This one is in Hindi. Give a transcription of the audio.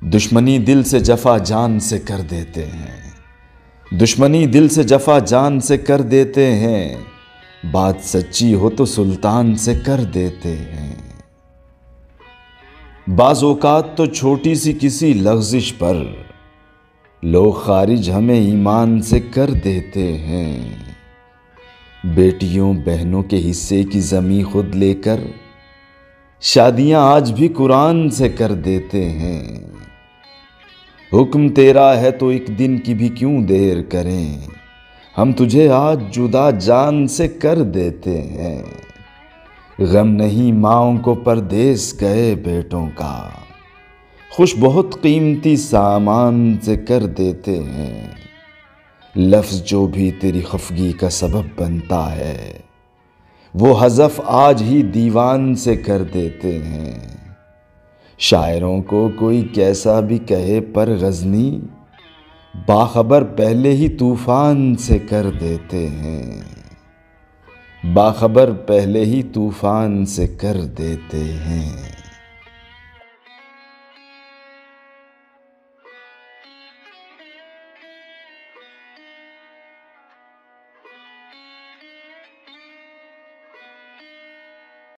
दुश्मनी दिल से जफा जान से कर देते हैं। दुश्मनी दिल से जफा जान से कर देते हैं। बात सच्ची हो तो सुल्तान से कर देते हैं। बाज़ औकात तो छोटी सी किसी लग़ज़िश पर लोग खारिज हमें ईमान से कर देते हैं। बेटियों बहनों के हिस्से की ज़मीं खुद लेकर शादियां आज भी कुरान से कर देते हैं। हुक्म तेरा है तो एक दिन की भी क्यों देर करें, हम तुझे आज जुदा जान से कर देते हैं। गम नहीं माँओं को परदेस गए बेटों का, खुश बहुत कीमती सामान से कर देते हैं। लफ्ज़ जो भी तेरी खफगी का सबब बनता है, वो हज़फ आज ही दीवान से कर देते हैं। शायरों को कोई कैसा भी कहे पर गज़नी बाखबर पहले ही तूफ़ान से कर देते हैं। बाखबर पहले ही तूफ़ान से कर देते हैं।